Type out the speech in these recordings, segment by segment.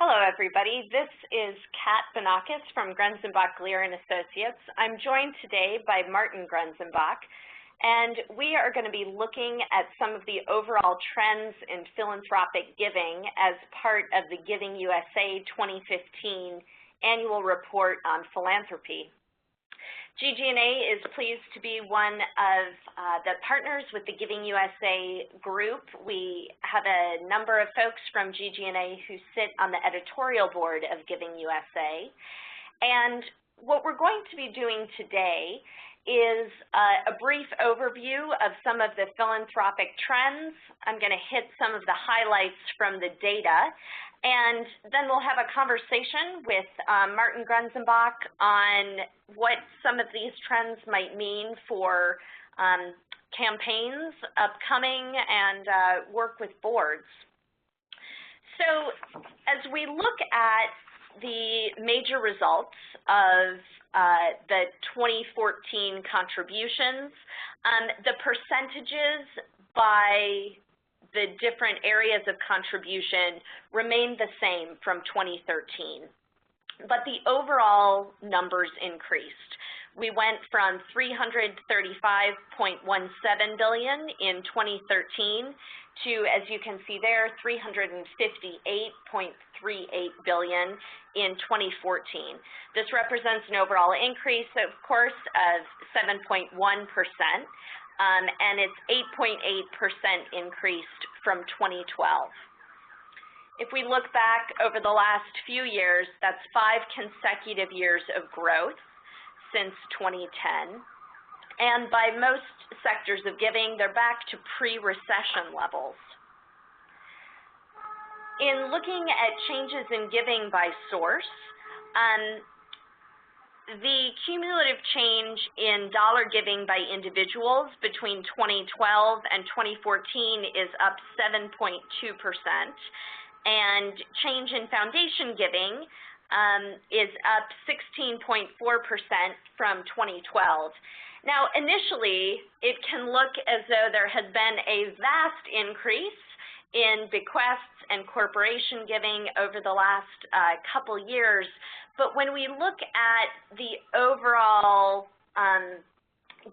Hello, everybody. This is Kat Banakis from Grenzenbach Gleer and Associates. I'm joined today by Martin Grenzenbach, and we are going to be looking at some of the overall trends in philanthropic giving as part of the Giving USA 2015 annual report on philanthropy. GGNA is pleased to be one of the partners with the Giving USA group. We have a number of folks from GGNA who sit on the editorial board of Giving USA. And what we're going to be doing today is a brief overview of some of the philanthropic trends. I'm going to hit some of the highlights from the data, and then we'll have a conversation with Martin Grenzenbach on what some of these trends might mean for campaigns upcoming and work with boards. So as we look at the major results of the 2014 contributions, the percentages by the different areas of contribution remained the same from 2013, but the overall numbers increased. We went from $335.17 billion in 2013 to, as you can see there, $358.38 billion in 2014. This represents an overall increase, of course, of 7.1%. And it's 8.8% increased from 2012. If we look back over the last few years, that's 5 consecutive years of growth since 2010. And by most sectors of giving, they're back to pre-recession levels. In looking at changes in giving by source, the cumulative change in dollar giving by individuals between 2012 and 2014 is up 7.2%, and change in foundation giving is up 16.4% from 2012. Now, initially, it can look as though there has been a vast increase in bequests and corporation giving over the last couple years, but when we look at the overall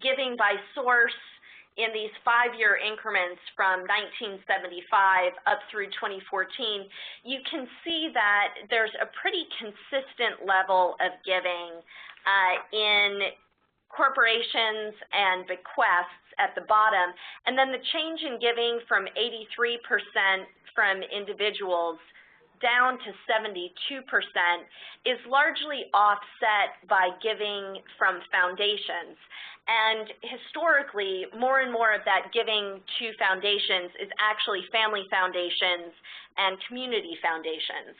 giving by source in these 5-year increments from 1975 up through 2014, you can see that there's a pretty consistent level of giving in corporations and bequests at the bottom, and then the change in giving from 83% from individuals down to 72% is largely offset by giving from foundations. And historically, more and more of that giving to foundations is actually family foundations and community foundations.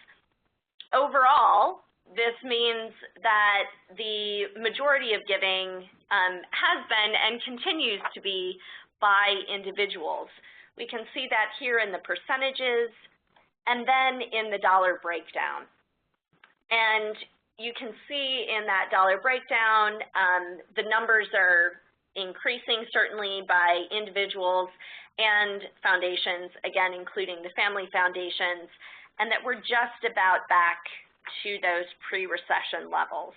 Overall, this means that the majority of giving has been and continues to be by individuals. We can see that here in the percentages and then in the dollar breakdown. And you can see in that dollar breakdown, the numbers are increasing certainly by individuals and foundations, again, including the family foundations, and that we're just about back to those pre-recession levels.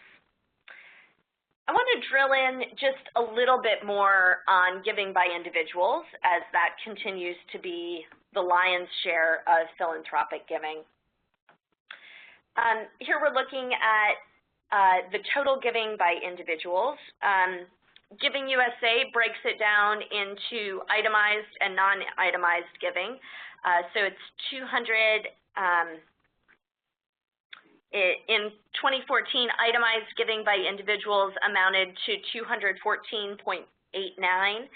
I want to drill in just a little bit more on giving by individuals, as that continues to be the lion's share of philanthropic giving. Here we're looking at the total giving by individuals. Giving USA breaks it down into itemized and non-itemized giving. So it's 200. In 2014, itemized giving by individuals amounted to 214.89,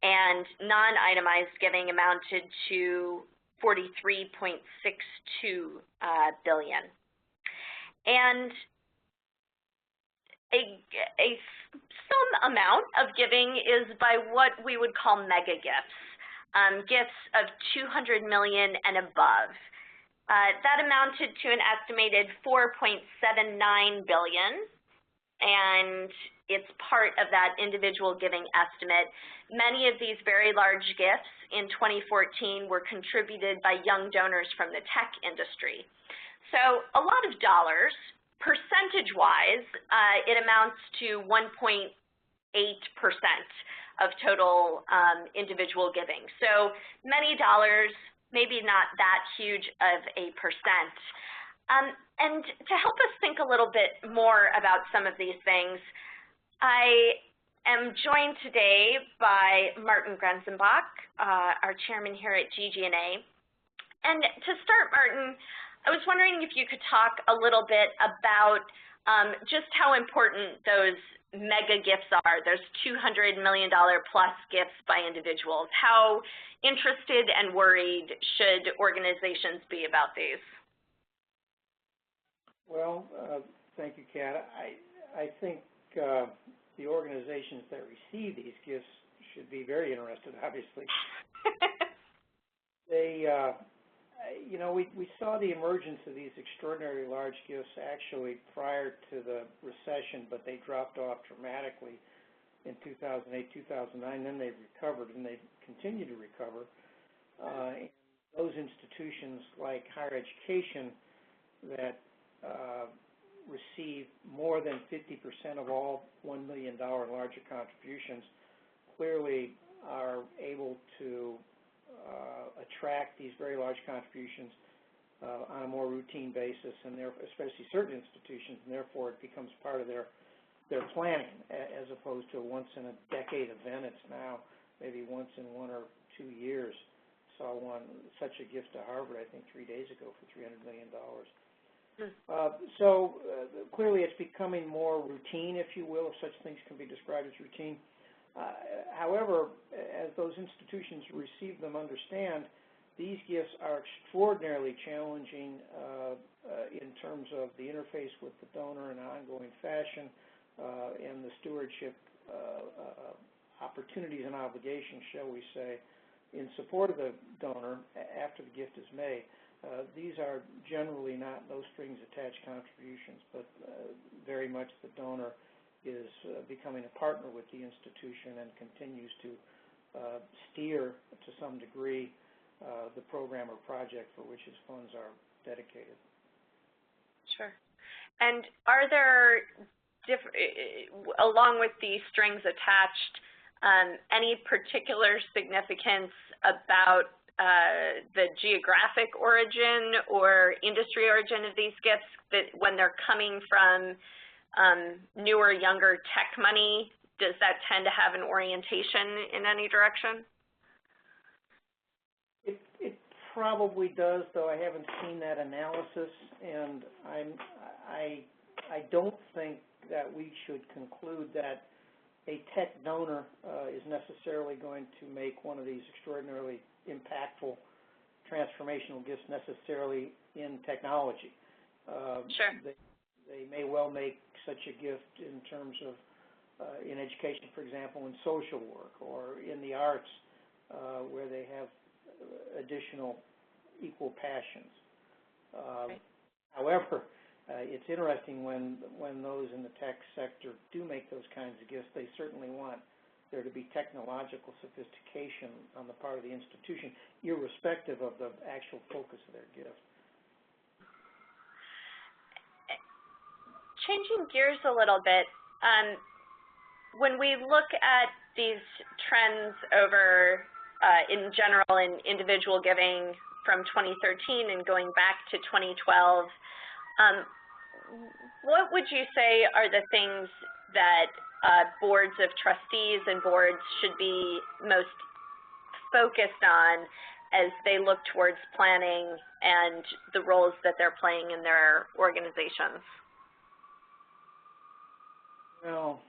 and non-itemized giving amounted to 43.62 billion. And some amount of giving is by what we would call mega gifts, gifts of 200 million and above. That amounted to an estimated 4.79 billion, and it's part of that individual giving estimate. Many of these very large gifts in 2014 were contributed by young donors from the tech industry. So a lot of dollars. Percentage-wise, it amounts to 1.8% of total individual giving. So many dollars, maybe not that huge of a percent. And to help us think a little bit more about some of these things, I am joined today by Martin Grenzenbach, our chairman here at GG&A. And to start, Martin, I was wondering if you could talk a little bit about just how important those mega gifts are, those $200 million plus gifts by individuals. How interested and worried should organizations be about these? Well, thank you, Kat. I think the organizations that receive these gifts should be very interested, obviously. We saw the emergence of these extraordinarily large gifts actually prior to the recession, but they dropped off dramatically in 2008, 2009. Then they recovered, and they continue to recover. Those institutions like higher education that receive more than 50% of all $1 million and larger contributions clearly are able to attract these very large contributions on a more routine basis, and especially certain institutions, and therefore it becomes part of their planning as opposed to a once-in-a-decade event. It's now maybe once in 1 or 2 years. Saw such a gift to Harvard, I think, 3 days ago for $300 million. So clearly it's becoming more routine, if you will, if such things can be described as routine. However, as those institutions receive them, understand these gifts are extraordinarily challenging in terms of the interface with the donor in an ongoing fashion and the stewardship opportunities and obligations, shall we say, in support of the donor after the gift is made. These are generally not no strings attached contributions, but very much the donor is becoming a partner with the institution and continues to steer to some degree the program or project for which his funds are dedicated. Sure. And are there, along with the strings attached, any particular significance about the geographic origin or industry origin of these gifts, that when they're coming from newer, younger tech money, does that tend to have an orientation in any direction? It probably does, though I haven't seen that analysis, and I don't think that we should conclude that a tech donor is necessarily going to make one of these extraordinarily impactful transformational gifts necessarily in technology. Sure. They may well make such a gift in terms of in education, for example, in social work or in the arts where they have additional equal passions. Right. However, it's interesting when those in the tech sector do make those kinds of gifts, they certainly want there to be technological sophistication on the part of the institution, irrespective of the actual focus of their gift. Changing gears a little bit, when we look at these trends over, in general, in individual giving from 2013 and going back to 2012, what would you say are the things that boards of trustees and boards should be most focused on as they look towards planning and the roles that they're playing in their organizations? Well,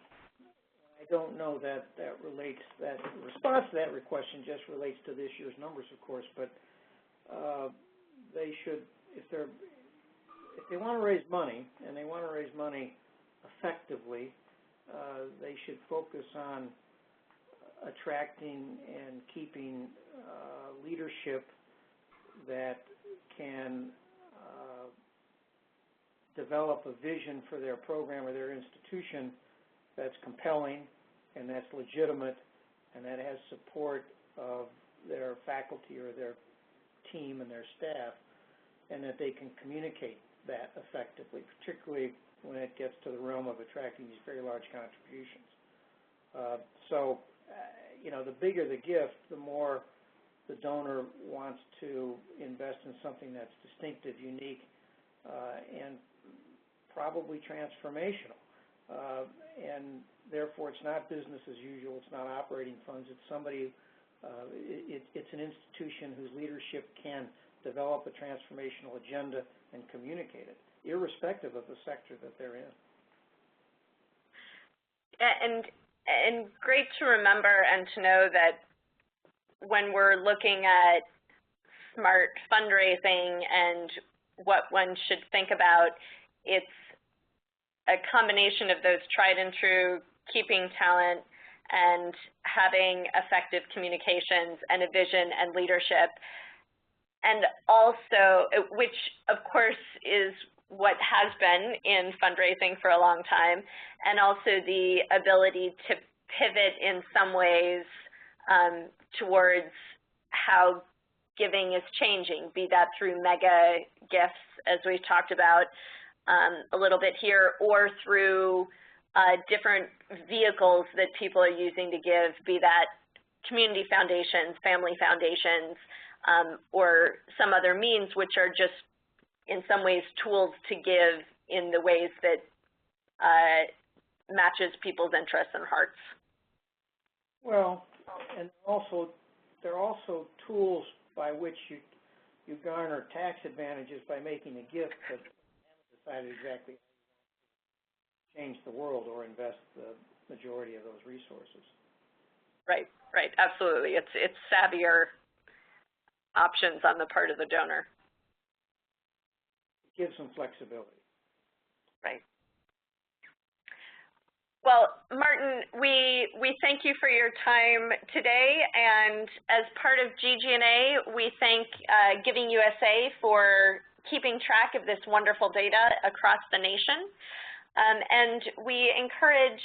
I don't know that relates, that response to that question just relates to this year's numbers, of course, but they should, if they want to raise money, and they want to raise money effectively, they should focus on attracting and keeping leadership that can develop a vision for their program or their institution that's compelling and that's legitimate and that has support of their faculty or their team and their staff, and that they can communicate that effectively, particularly when it gets to the realm of attracting these very large contributions. You know, the bigger the gift, the more the donor wants to invest in something that's distinctive, unique, and probably transformational. And therefore, it's not business as usual. It's not operating funds. It's somebody. It's an institution whose leadership can develop a transformational agenda and communicate it, irrespective of the sector that they're in. And great to remember and to know that when we're looking at smart fundraising and what one should think about, it's a combination of those tried and true, keeping talent and having effective communications and a vision and leadership. And also, which of course is what has been in fundraising for a long time, and also the ability to pivot in some ways towards how giving is changing, be that through mega gifts, as we've talked about a little bit here, or through different vehicles that people are using to give, be that community foundations, family foundations, or some other means, which are just in some ways tools to give in the ways that matches people's interests and hearts. Well, and also there are also tools by which you garner tax advantages by making a gift, but haven't decided exactly how to change the world or invest the majority of those resources. Right, absolutely. It's savvier options on the part of the donor. It gives them flexibility. Right. Well, Martin, we thank you for your time today, and as part of GG&A, we thank Giving USA for keeping track of this wonderful data across the nation. And we encourage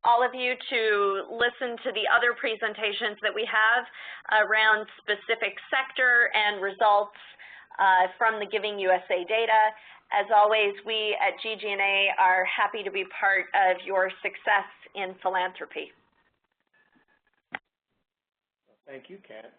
all of you to listen to the other presentations that we have around specific sector and results from the Giving USA data. As always, we at GG&A are happy to be part of your success in philanthropy. Thank you, Kat.